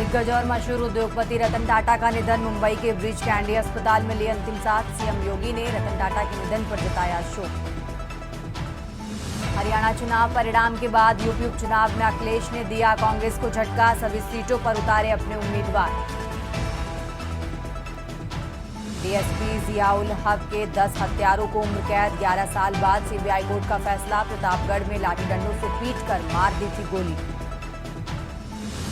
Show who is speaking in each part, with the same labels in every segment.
Speaker 1: दिग्गज और मशहूर उद्योगपति रतन टाटा का निधन। मुंबई के ब्रीच कैंडी अस्पताल में लिए अंतिम सांस। सीएम योगी ने रतन टाटा के निधन पर जताया शोक। हरियाणा चुनाव परिणाम के बाद यूपी उपचुनाव में अखिलेश ने दिया कांग्रेस को झटका। सभी सीटों पर उतारे अपने उम्मीदवार। डीएसपी जियाउल हक के 10 हत्यारों को उम्र कैद। 11 साल बाद सीबीआई कोर्ट का फैसला। प्रतापगढ़ में लाठी डंडों से पीटकर मार दी थी गोली।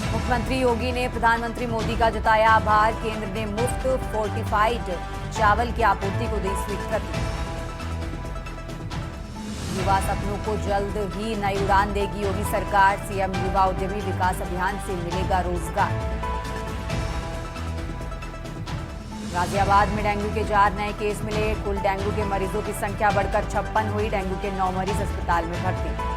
Speaker 1: मुख्यमंत्री योगी ने प्रधानमंत्री मोदी का जताया आभार। केंद्र ने मुफ्त फोर्टिफाइड चावल की आपूर्ति को दी स्वीकृति। युवा सपनों को जल्द ही नई उड़ान देगी योगी सरकार। सीएम युवा उद्यमी विकास अभियान से मिलेगा रोजगार। गाजियाबाद में डेंगू के 4 नए केस मिले। कुल डेंगू के मरीजों की संख्या बढ़कर 56 हुई। डेंगू के 9 मरीज अस्पताल में भर्ती।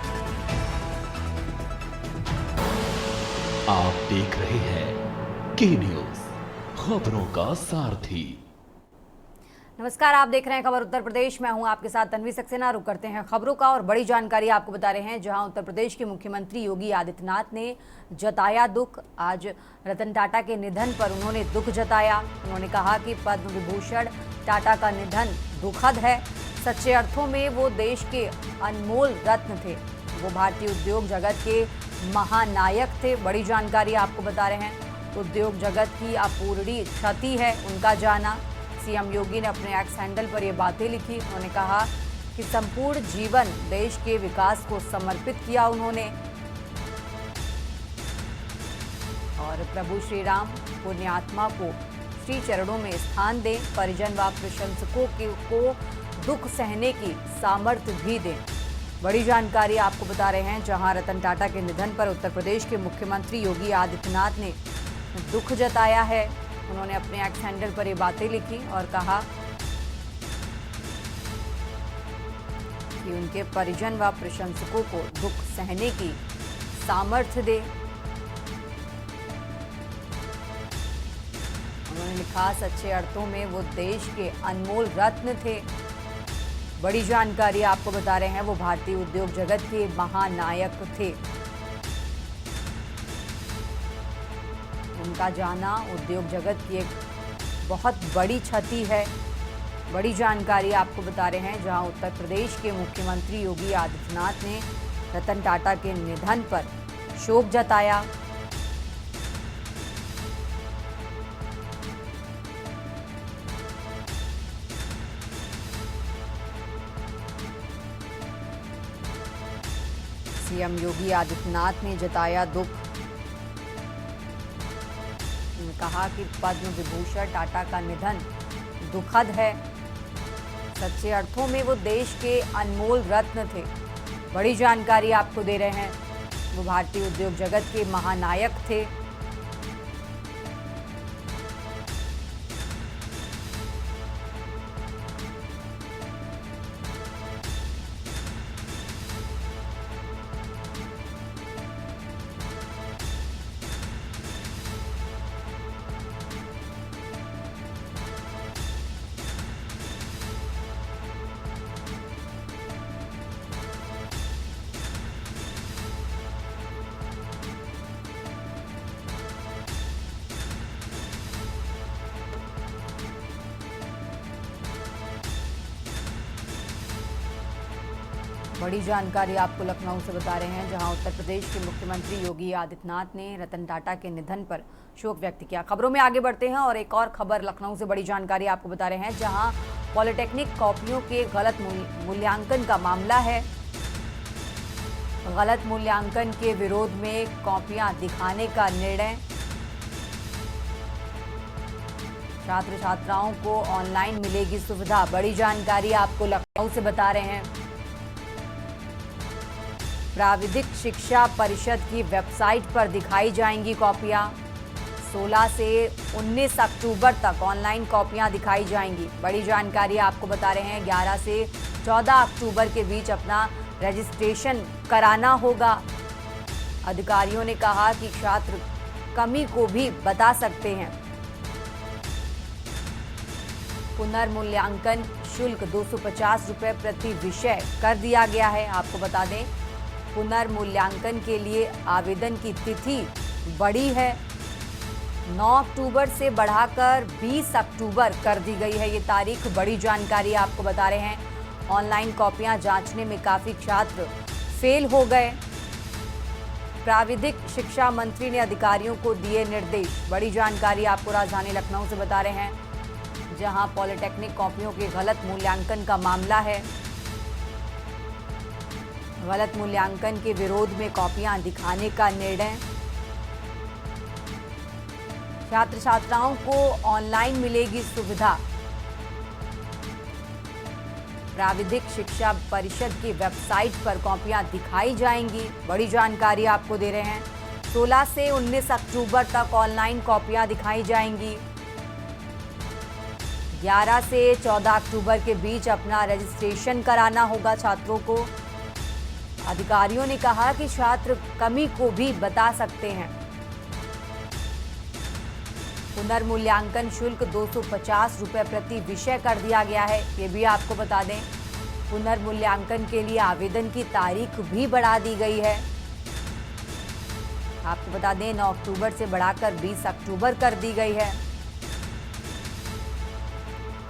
Speaker 2: आप देख रहे हैं के न्यूज, खबरों का सारथी।
Speaker 1: नमस्कार, आप देख रहे हैं खबर उत्तर प्रदेश। मैं हूं आपके साथ तन्वी सक्सेना। रुक करते हैं खबरों का और बड़ी जानकारी आपको बता रहे हैं, जहां उत्तर प्रदेश के मुख्यमंत्री योगी आदित्यनाथ ने जताया दुख। आज रतन टाटा के निधन पर उन्होंने दुख जताया। उन्होंने कहा कि पद्म विभूषण टाटा का निधन दुखद है। सच्चे अर्थों में वो देश के अनमोल रत्न थे। वो भारतीय उद्योग जगत के महानायक थे। बड़ी जानकारी आपको बता रहे हैं, उद्योग जगत की अपूरणीय क्षति है उनका जाना। सीएम योगी ने अपने एक्स हैंडल पर ये बातें लिखी। उन्होंने कहा कि संपूर्ण जीवन देश के विकास को समर्पित किया उन्होंने। और प्रभु श्री राम पुण्यात्मा को श्री चरणों में स्थान दें। परिजन व प्रशंसकों को दुख सहने की सामर्थ्य भी दें। बड़ी जानकारी आपको बता रहे हैं, जहां रतन टाटा के निधन पर उत्तर प्रदेश के मुख्यमंत्री योगी आदित्यनाथ ने दुख जताया है। उन्होंने अपने एक्स हैंडल पर ये बातें लिखी और कहा कि उनके परिजन व प्रशंसकों को दुख सहने की सामर्थ्य दे। उन्होंने लिखा, सच्चे अर्थों में वो देश के अनमोल रत्न थे। बड़ी जानकारी आपको बता रहे हैं, वो भारतीय उद्योग जगत के महानायक थे। उनका जाना उद्योग जगत की एक बहुत बड़ी क्षति है। बड़ी जानकारी आपको बता रहे हैं, जहां उत्तर प्रदेश के मुख्यमंत्री योगी आदित्यनाथ ने रतन टाटा के निधन पर शोक जताया। सीएम योगी आदित्यनाथ ने जताया दुख। उन्होंने कहा कि पद्म विभूषण टाटा का निधन दुखद है। सच्चे अर्थों में वो देश के अनमोल रत्न थे। बड़ी जानकारी आपको दे रहे हैं, वो भारतीय उद्योग जगत के महानायक थे। बड़ी जानकारी आपको लखनऊ से बता रहे हैं, जहां उत्तर प्रदेश के मुख्यमंत्री योगी आदित्यनाथ ने रतन टाटा के निधन पर शोक व्यक्त किया। खबरों में आगे बढ़ते हैं और एक और खबर लखनऊ से बड़ी जानकारी आपको बता रहे हैं, जहां पॉलिटेक्निक कॉपियों के गलत मूल्यांकन का मामला है। गलत मूल्यांकन के विरोध में कॉपियां दिखाने का निर्णय। छात्र छात्राओं को ऑनलाइन मिलेगी सुविधा। बड़ी जानकारी आपको लखनऊ से बता रहे हैं, प्राविधिक शिक्षा परिषद की वेबसाइट पर दिखाई जाएंगी कॉपियां। 16 से 19 अक्टूबर तक ऑनलाइन कॉपियां दिखाई जाएंगी। बड़ी जानकारी आपको बता रहे हैं, 11 से 14 अक्टूबर के बीच अपना रजिस्ट्रेशन कराना होगा। अधिकारियों ने कहा कि छात्र कमी को भी बता सकते हैं। पुनर्मूल्यांकन शुल्क 250 रुपये प्रति विषय कर दिया गया है। आपको बता दें, पुनर्मूल्यांकन के लिए आवेदन की तिथि बढ़ी है। 9 अक्टूबर से बढ़ाकर 20 अक्टूबर कर दी गई है ये तारीख। बड़ी जानकारी आपको बता रहे हैं। ऑनलाइन कॉपियां जांचने में काफ़ी छात्र फेल हो गए। प्राविधिक शिक्षा मंत्री ने अधिकारियों को दिए निर्देश। बड़ी जानकारी आपको राजधानी लखनऊ से बता रहे हैं, जहां पॉलिटेक्निक कॉपियों के गलत मूल्यांकन का मामला है। गलत मूल्यांकन के विरोध में कॉपियां दिखाने का निर्णय। छात्र छात्राओं को ऑनलाइन मिलेगी सुविधा। प्राविधिक शिक्षा परिषद की वेबसाइट पर कॉपियां दिखाई जाएंगी। बड़ी जानकारी आपको दे रहे हैं। 16 से 19 अक्टूबर तक ऑनलाइन कॉपियां दिखाई जाएंगी। 11 से 14 अक्टूबर के बीच अपना रजिस्ट्रेशन कराना होगा छात्रों को। अधिकारियों ने कहा कि छात्र कमी को भी बता सकते हैं। पुनर्मूल्यांकन शुल्क 250 रुपये प्रति विषय कर दिया गया है। ये भी आपको बता दें, पुनर्मूल्यांकन के लिए आवेदन की तारीख भी बढ़ा दी गई है। आपको बता दें 9 अक्टूबर से बढ़ाकर 20 अक्टूबर कर दी गई है।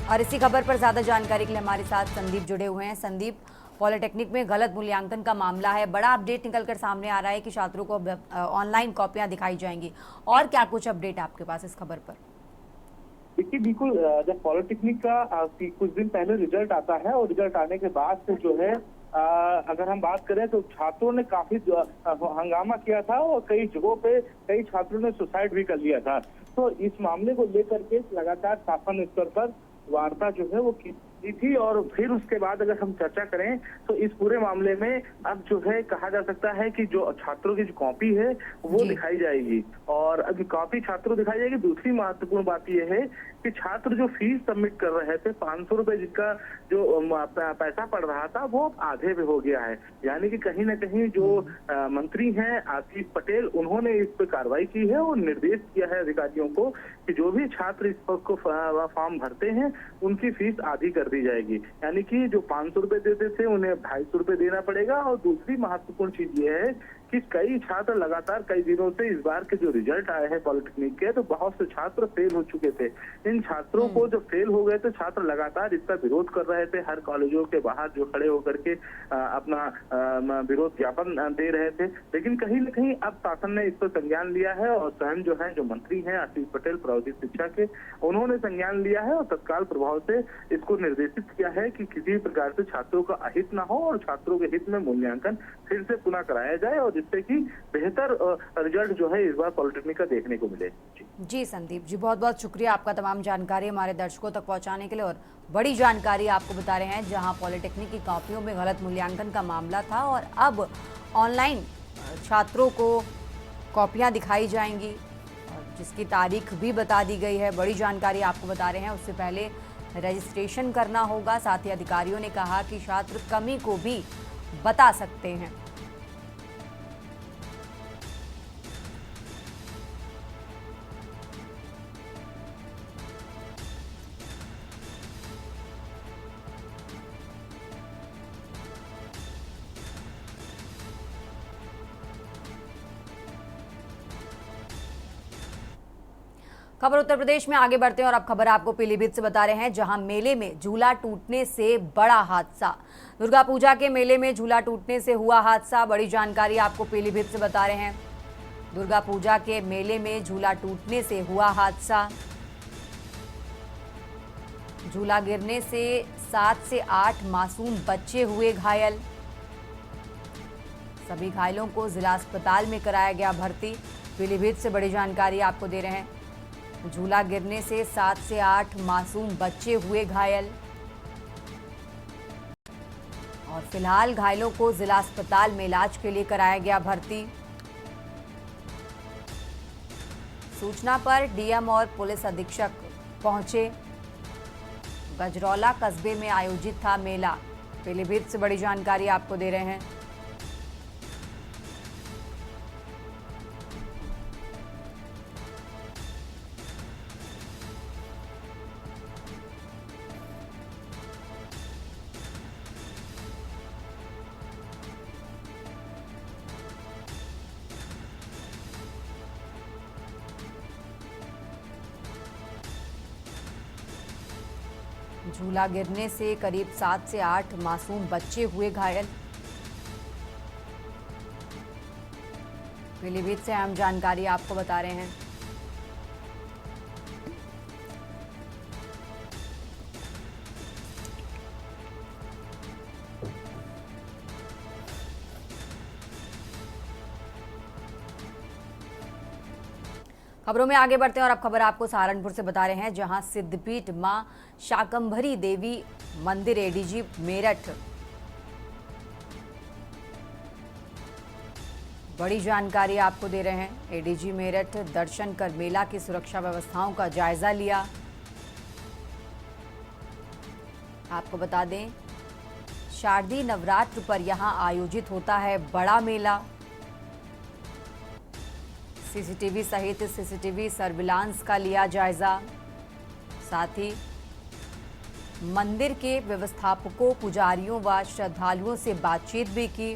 Speaker 1: और इसी खबर पर ज्यादा जानकारी के लिए हमारे साथ संदीप जुड़े हुए हैं। संदीप, पॉलिटेक्निक में गलत मूल्यांकन का मामला है, बड़ा अपडेट निकलकर सामने आ रहा है कि छात्रों को ऑनलाइन कॉपियां दिखाई जाएंगी, और क्या कुछ अपडेट आपके पास इस खबर पर?
Speaker 3: देखिए, बिल्कुल जब पॉलिटेक्निक का कुछ दिन पहले रिजल्ट आता है और रिजल्ट आने के बाद से जो है अगर हम बात करें तो छात्रों ने काफी हंगामा किया था और कई जगहों पे कई छात्रों ने सुसाइड भी कर लिया था। तो इस मामले को लेकर के लगातार शासन स्तर पर वार्ता जो है वो की थी। और फिर उसके बाद अगर हम चर्चा करें तो इस पूरे मामले में अब जो है कहा जा सकता है कि जो छात्रों की जो कॉपी है वो दिखाई जाएगी। और अब कॉपी छात्रों दिखाई जाएगी। दूसरी महत्वपूर्ण बात यह है कि छात्र जो फीस सबमिट कर रहे थे 500 रुपए, जिसका जो पैसा पड़ रहा था वो आधे पे हो गया है। यानी कि कहीं ना कहीं जो मंत्री हैं आशीष पटेल, उन्होंने इस पर कार्रवाई की है और निर्देश किया है अधिकारियों को कि जो भी छात्र इस पद को फॉर्म भरते हैं उनकी फीस आधी कर दी जाएगी। यानी कि जो 500 रुपए देते थे उन्हें 250 रुपए देना पड़ेगा। और दूसरी महत्वपूर्ण चीज ये है कि कई छात्र लगातार कई दिनों से इस बार के जो रिजल्ट आए हैं पॉलिटेक्निक के, तो बहुत से छात्र फेल हो चुके थे। इन छात्रों को जो फेल हो गए थे छात्र लगातार इसका विरोध कर रहे थे। हर कॉलेजों के बाहर जो खड़े होकर के अपना विरोध ज्ञापन दे रहे थे। लेकिन कहीं न कहीं अब शासन ने इस पर संज्ञान लिया है और स्वयं जो है जो मंत्री हैं आशीष पटेल प्राविधिक शिक्षा के, उन्होंने संज्ञान लिया है और तत्काल प्रभाव से इसको निर्देशित किया है कि किसी भी प्रकार से छात्रों का अहित ना हो और छात्रों के हित में मूल्यांकन फिर से पुनः कराया जाए और जिससे कि बेहतर रिजल्ट जो है इस बार पॉलिटेक्निक का देखने को मिले।
Speaker 1: जी संदीप जी, बहुत बहुत शुक्रिया आपका तमाम जानकारी हमारे दर्शकों तक पहुंचाने के लिए। और बड़ी जानकारी आपको बता रहे हैं, जहां पॉलिटेक्निक की कॉपियों में गलत मूल्यांकन का मामला था और अब ऑनलाइन छात्रों को कॉपियां दिखाई जाएंगी और जिसकी तारीख भी बता दी गई है। बड़ी जानकारी आपको बता रहे हैं। उससे पहले रजिस्ट्रेशन करना होगा। साथ ही अधिकारियों ने कहा कि छात्र कमी को भी बता सकते हैं। खबर उत्तर प्रदेश में आगे बढ़ते हैं और अब खबर आपको पीलीभीत से बता रहे हैं, जहां मेले में झूला टूटने से बड़ा हादसा। दुर्गा पूजा के मेले में झूला टूटने से हुआ हादसा। बड़ी जानकारी आपको पीलीभीत से बता रहे हैं। दुर्गा पूजा के मेले में झूला टूटने से हुआ हादसा। झूला गिरने से 7 से 8 मासूम बच्चे हुए घायल। सभी घायलों को जिला अस्पताल में कराया गया भर्ती। पीलीभीत से बड़ी जानकारी आपको दे रहे हैं। झूला गिरने से 7 से 8 मासूम बच्चे हुए घायल और फिलहाल घायलों को जिला अस्पताल में इलाज के लिए कराया गया भर्ती। सूचना पर डीएम और पुलिस अधीक्षक पहुंचे। गजरौला कस्बे में आयोजित था मेला। पीलीभीत से बड़ी जानकारी आपको दे रहे हैं। झूला गिरने से करीब 7 से 8 मासूम बच्चे हुए घायल। पीलीभीत से अहम जानकारी आपको बता रहे हैं। खबरों में आगे बढ़ते हैं और अब खबर आपको सहारनपुर से बता रहे हैं, जहां सिद्धपीठ मां शाकंभरी देवी मंदिर एडीजी मेरठ बड़ी जानकारी आपको दे रहे हैं। एडीजी मेरठ दर्शन कर मेला की सुरक्षा व्यवस्थाओं का जायजा लिया। आपको बता दें, शारदीय नवरात्र पर यहां आयोजित होता है बड़ा मेला। सीसीटीवी सहित सीसीटीवी सर्विलांस का लिया जायजा। साथ ही मंदिर के व्यवस्थापकों, पुजारियों व श्रद्धालुओं से बातचीत भी की।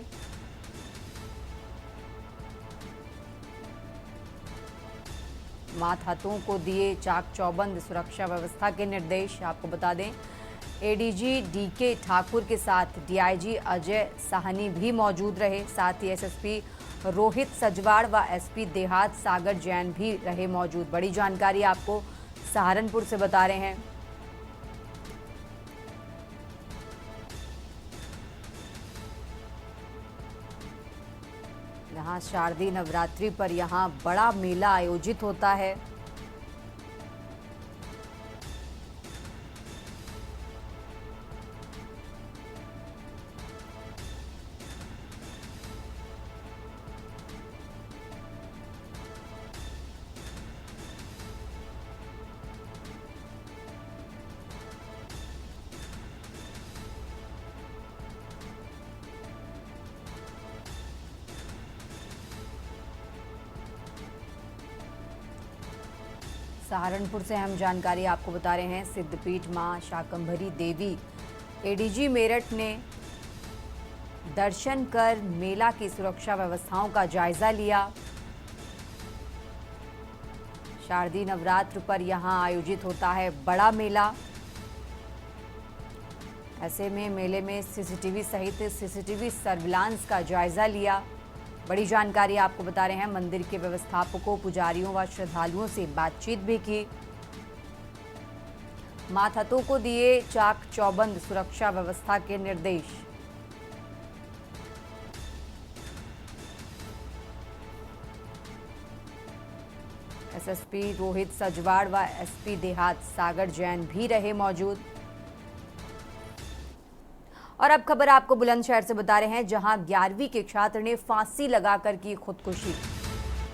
Speaker 1: मातहतों को दिए चाक चौबंद सुरक्षा व्यवस्था के निर्देश। आपको बता दें, एडीजी डीके ठाकुर के साथ डीआईजी अजय साहनी भी मौजूद रहे। साथ ही एसएसपी रोहित सजवाड़ व एसपी देहात सागर जैन भी रहे मौजूद। बड़ी जानकारी आपको सहारनपुर से बता रहे हैं। यहाँ शारदीय नवरात्रि पर यहाँ बड़ा मेला आयोजित होता है। सहारनपुर से हम जानकारी आपको बता रहे हैं। सिद्धपीठ मां शाकंभरी देवी एडीजी मेरठ ने दर्शन कर मेला की सुरक्षा व्यवस्थाओं का जायजा लिया। शारदीय नवरात्र पर यहां आयोजित होता है बड़ा मेला। ऐसे में मेले में सीसीटीवी सहित सीसीटीवी सर्विलांस का जायजा लिया। बड़ी जानकारी आपको बता रहे हैं। मंदिर के व्यवस्थापकों, पुजारियों व श्रद्धालुओं से बातचीत भी की। मातहतों को दिए चाक चौबंद सुरक्षा व्यवस्था के निर्देश। एसएसपी रोहित सजवाड़ व एसपी देहात सागर जैन भी रहे मौजूद। और अब खबर आपको बुलंदशहर से बता रहे हैं, जहां 11वीं के छात्र ने फांसी लगाकर की खुदकुशी।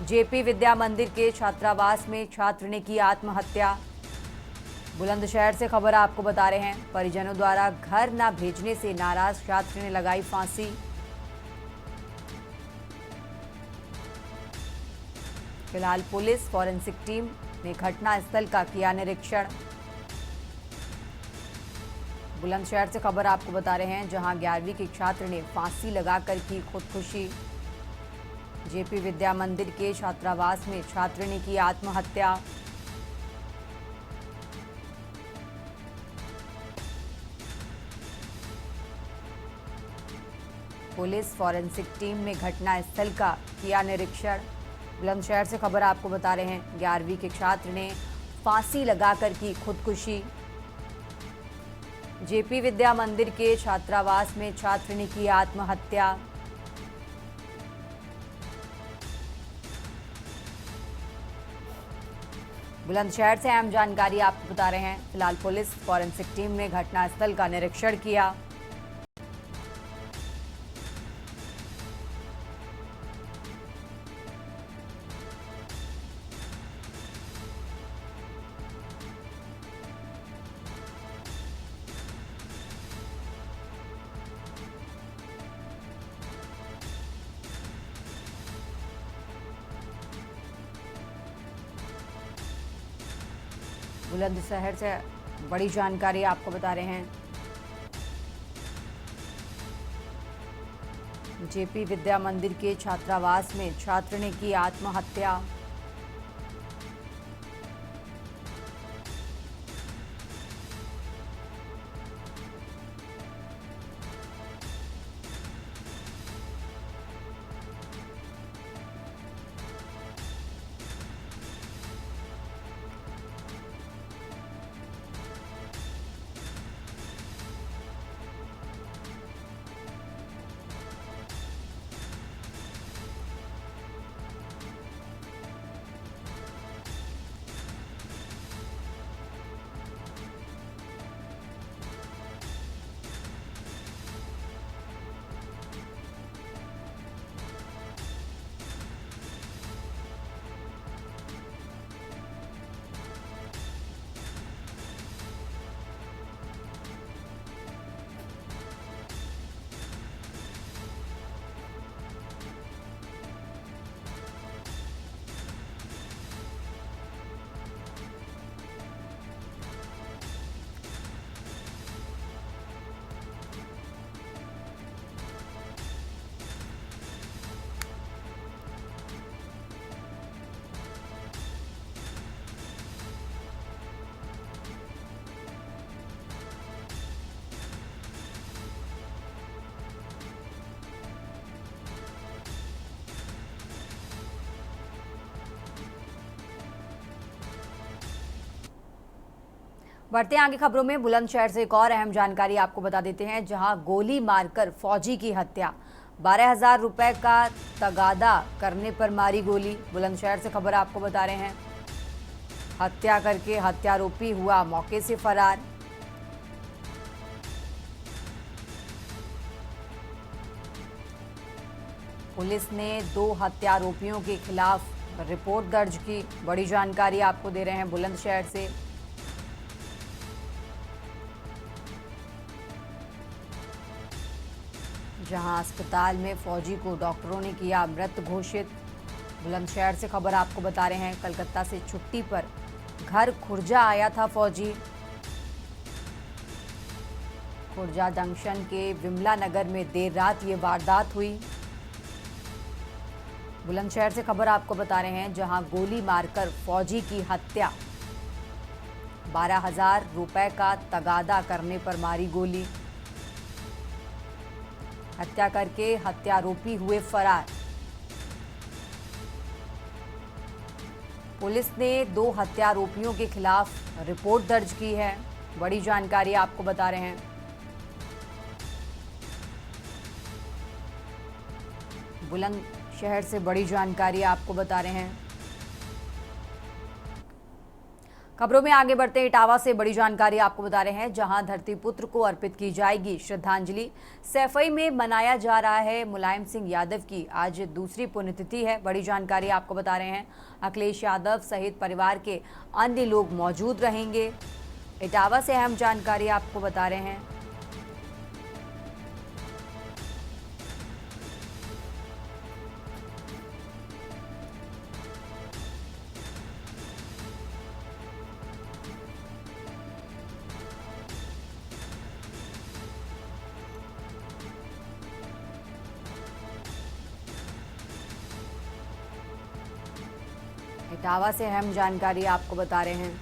Speaker 1: जेपी विद्या मंदिर के छात्रावास में छात्र ने की आत्महत्या। बुलंदशहर से खबर आपको बता रहे हैं, परिजनों द्वारा घर न भेजने से नाराज छात्र ने लगाई फांसी। फिलहाल पुलिस फॉरेंसिक टीम ने घटनास्थल का किया निरीक्षण। बुलंदशहर से खबर आपको बता रहे हैं, जहां 11वीं के छात्र ने फांसी लगाकर की खुदकुशी। जेपी विद्या मंदिर के छात्रावास में छात्र ने की आत्महत्या। पुलिस फॉरेंसिक टीम ने घटनास्थल का किया निरीक्षण। बुलंदशहर से खबर आपको बता रहे हैं, 11वीं के छात्र ने फांसी लगाकर की खुदकुशी। जेपी विद्या मंदिर के छात्रावास में छात्र ने की आत्महत्या। बुलंदशहर से अहम जानकारी आपको बता रहे हैं। फिलहाल पुलिस फॉरेंसिक टीम ने घटनास्थल का निरीक्षण किया। बुलंदशहर से बड़ी जानकारी आपको बता रहे हैं। जेपी विद्या मंदिर के छात्रावास में छात्र ने की आत्महत्या। बढ़ते हैं आगे खबरों में। बुलंदशहर से एक और अहम जानकारी आपको बता देते हैं, जहां गोली मारकर फौजी की हत्या, 12,000 रुपए का तगादा करने पर मारी गोली। बुलंदशहर से खबर आपको बता रहे हैं, हत्या करके हत्यारोपी हुआ मौके से फरार। पुलिस ने 2 हत्यारोपियों के खिलाफ रिपोर्ट दर्ज की। बड़ी जानकारी आपको दे रहे हैं बुलंदशहर से। जहां अस्पताल में फौजी को डॉक्टरों ने किया मृत घोषित। बुलंदशहर से खबर आपको बता रहे हैं, कलकत्ता से छुट्टी पर घर खुर्जा आया था फौजी। खुर्जा जंक्शन के विमला नगर में देर रात ये वारदात हुई। बुलंदशहर से खबर आपको बता रहे हैं, जहां गोली मारकर फौजी की हत्या, 12,000 रुपए का तगादा करने पर मारी गोली। हत्या करके हत्यारोपी हुए फरार। पुलिस ने 2 हत्यारोपियों के खिलाफ रिपोर्ट दर्ज की है। बड़ी जानकारी आपको बता रहे हैं। बुलंदशहर से बड़ी जानकारी आपको बता रहे हैं। खबरों में आगे बढ़ते हैं, इटावा से बड़ी जानकारी आपको बता रहे हैं, जहां धरतीपुत्र को अर्पित की जाएगी श्रद्धांजलि। सैफई में मनाया जा रहा है मुलायम सिंह यादव की आज दूसरी पुण्यतिथि है। बड़ी जानकारी आपको बता रहे हैं, अखिलेश यादव सहित परिवार के अन्य लोग मौजूद रहेंगे। इटावा से अहम जानकारी आपको बता रहे हैं। इटावा से अहम जानकारी आपको बता रहे हैं,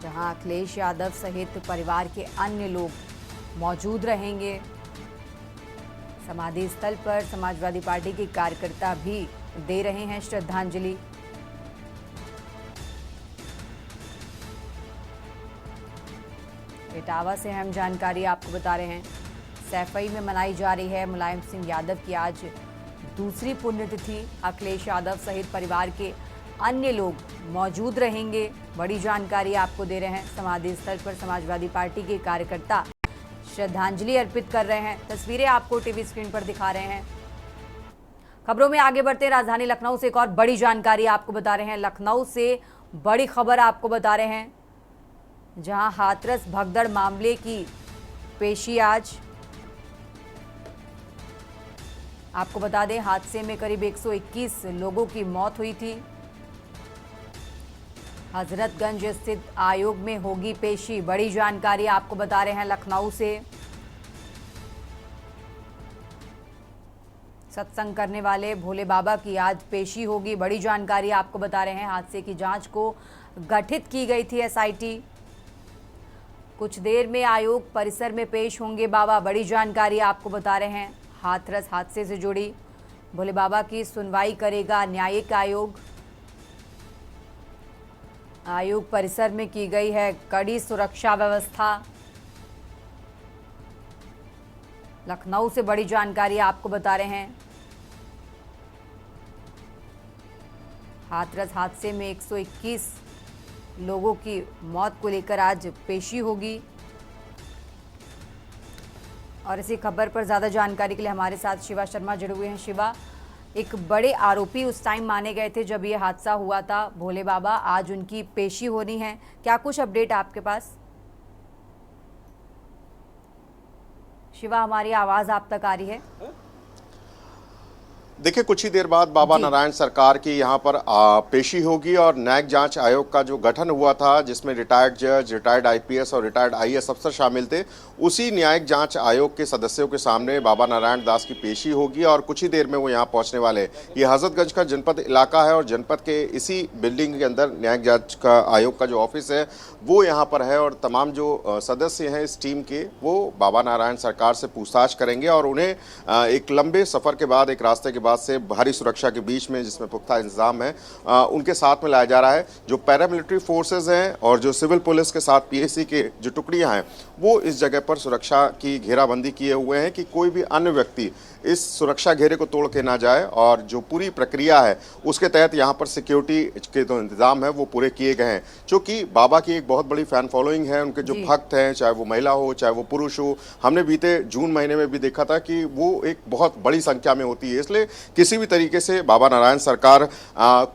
Speaker 1: जहां अखिलेश यादव सहित परिवार के अन्य लोग मौजूद रहेंगे। समाधि स्थल पर समाजवादी पार्टी के कार्यकर्ता भी दे रहे हैं श्रद्धांजलि। इटावा से अहम जानकारी आपको बता रहे हैं, सैफई में मनाई जा रही है मुलायम सिंह यादव की आज दूसरी पुण्यतिथि। अखिलेश यादव सहित परिवार के अन्य लोग मौजूद रहेंगे। बड़ी जानकारी आपको दे रहे हैं, समाधि स्थल पर समाजवादी पार्टी के कार्यकर्ता श्रद्धांजलि अर्पित कर रहे हैं। तस्वीरें आपको टीवी स्क्रीन पर दिखा रहे हैं। खबरों में आगे बढ़ते, राजधानी लखनऊ से एक और बड़ी जानकारी आपको बता रहे हैं। लखनऊ से बड़ी खबर आपको बता रहे हैं, जहां हाथरस भगदड़ मामले की पेशी आज। आपको बता दें, हादसे में करीब 121 लोगों की मौत हुई थी। हजरतगंज स्थित आयोग में होगी पेशी। बड़ी जानकारी आपको बता रहे हैं लखनऊ से। सत्संग करने वाले भोले बाबा की आज पेशी होगी। बड़ी जानकारी आपको बता रहे हैं, हादसे की जांच को गठित की गई थी एसआईटी। कुछ देर में आयोग परिसर में पेश होंगे बाबा। बड़ी जानकारी आपको बता रहे हैं, हाथरस हादसे से जुड़ी भोले बाबा की सुनवाई करेगा न्यायिक आयोग। आयोग परिसर में की गई है कड़ी सुरक्षा व्यवस्था। लखनऊ से बड़ी जानकारी आपको बता रहे हैं, हाथरस हादसे में 121 लोगों की मौत को लेकर आज पेशी होगी। और इसी खबर पर ज़्यादा जानकारी के लिए हमारे साथ शिवा शर्मा जुड़े हुए हैं। शिवा, एक बड़े आरोपी उस टाइम माने गए थे जब ये हादसा हुआ था, भोले बाबा, आज उनकी पेशी होनी है, क्या कुछ अपडेट आपके पास? शिवा, हमारी आवाज़ आप तक आ रही है?
Speaker 4: देखिए, कुछ ही देर बाद बाबा नारायण सरकार की यहाँ पर पेशी होगी और न्यायिक जांच आयोग का जो गठन हुआ था, जिसमें रिटायर्ड जज, रिटायर्ड आईपीएस और रिटायर्ड आईएएस अफसर शामिल थे, उसी न्यायिक जांच आयोग के सदस्यों के सामने बाबा नारायण दास की पेशी होगी और कुछ ही देर में वो यहाँ पहुँचने वाले। ये हजरतगंज का जनपद इलाका है और जनपद के इसी बिल्डिंग के अंदर न्यायिक जांच का आयोग का जो ऑफिस है वो यहाँ पर है और तमाम जो सदस्य हैं इस टीम के, वो बाबा नारायण सरकार से पूछताछ करेंगे और उन्हें एक लंबे सफ़र के बाद, एक रास्ते के बाद से भारी सुरक्षा के बीच में, जिसमें पुख्ता इंतजाम है, उनके साथ में लाया जा रहा है। जो पैरामिलिट्री फोर्सेज हैं और जो सिविल पुलिस के साथ पीएसी के जो टुकड़ियां हैं, वो इस जगह पर सुरक्षा की घेराबंदी किए हुए हैं कि कोई भी अन्य व्यक्ति इस सुरक्षा घेरे को तोड़ के ना जाए। और जो पूरी प्रक्रिया है उसके तहत यहाँ पर सिक्योरिटी के जो इंतजाम है वो पूरे किए गए हैं। क्योंकि बाबा की एक बहुत बड़ी फैन फॉलोइंग है, उनके जो भक्त हैं, चाहे वो महिला हो चाहे वो पुरुष हो, हमने बीते जून महीने में भी देखा था कि वो एक बहुत बड़ी संख्या में होती है। इसलिए किसी भी तरीके से बाबा नारायण सरकार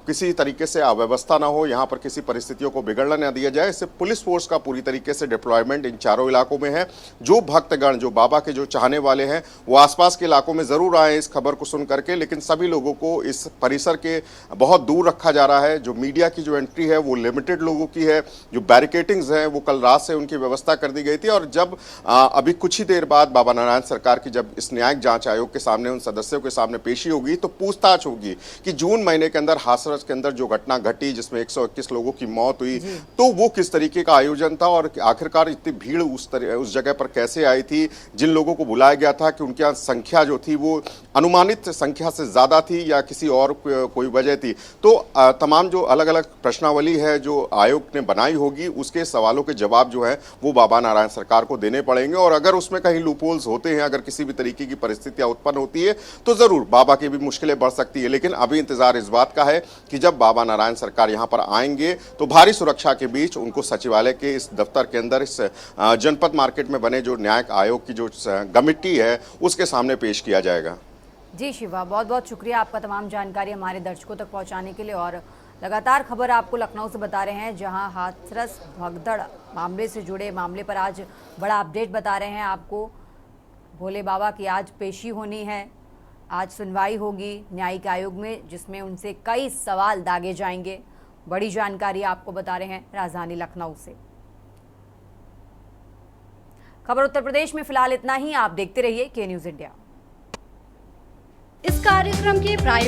Speaker 4: किसी तरीके से अव्यवस्था ना हो, यहाँ पर किसी परिस्थितियों को बिगड़ने न दिया जाए। इससे पुलिस फोर्स का पूरी तरीके से डिप्लॉयमेंट इन चारों इलाकों में है। जो भक्तगण, जो बाबा के जो चाहने वाले हैं, वो आसपास के इलाकों में जरूर आए इस खबर को सुन करके, लेकिन सभी लोगों को इस परिसर के बहुत दूर रखा जा रहा है। जो मीडिया की जो एंट्री है वो लिमिटेड लोगों की है। जो बैरिकेटिंग्स हैं वो कल रात से उनकी व्यवस्था कर दी गई थी। और जब अभी कुछ ही देर बाद बाबा नारायण सरकार की जब इस न्यायिक जांच आयोग के सामने उन सदस्यों के सामने पेशी होगी तो पूछताछ होगी कि जून महीने के अंदर हाथरस के अंदर जो घटना घटी जिसमें 121 लोगों की मौत हुई, तो वो किस तरीके का आयोजन था और आखिरकार इतनी भीड़ उस जगह पर कैसे आई थी। जिन लोगों को बुलाया गया था कि उनकी संख्या जो थी वो अनुमानित संख्या से ज्यादा थी या किसी और कोई वजह थी। तो तमाम जो अलग अलग प्रश्नावली है जो आयोग ने बनाई होगी, उसके सवालों के जवाब जो है वो बाबा नारायण सरकार को देने पड़ेंगे। और अगर उसमें कहीं लूपहोल्स होते हैं, अगर किसी भी तरीके की परिस्थितियां उत्पन्न होती है तो जरूर बाबा की भी मुश्किलें बढ़ सकती है। लेकिन अभी इंतजार इस बात का है कि जब बाबा नारायण सरकार यहां पर आएंगे तो भारी सुरक्षा के बीच उनको सचिवालय के इस दफ्तर के अंदर, इस जनपद मार्केट में बने जो न्यायिक आयोग की जो कमेटी है उसके सामने पेश किया जाएगा।
Speaker 1: जी शिवा, बहुत बहुत शुक्रिया आपका तमाम जानकारी हमारे दर्शकों तक पहुंचाने के लिए। और लगातार खबर आपको लखनऊ से बता रहे हैं, जहां हाथरस भगदड़ मामले से जुड़े मामले पर आज बड़ा अपडेट बता रहे हैं आपको। भोले बाबा की आज पेशी होनी है, आज सुनवाई होगी न्यायिक आयोग में, जिसमें उनसे कई सवाल दागे जाएंगे। बड़ी जानकारी आपको बता रहे हैं राजधानी लखनऊ से। खबर उत्तर प्रदेश में फिलहाल इतना ही। आप देखते रहिए के न्यूज़ इंडिया।
Speaker 5: इस कार्यक्रम के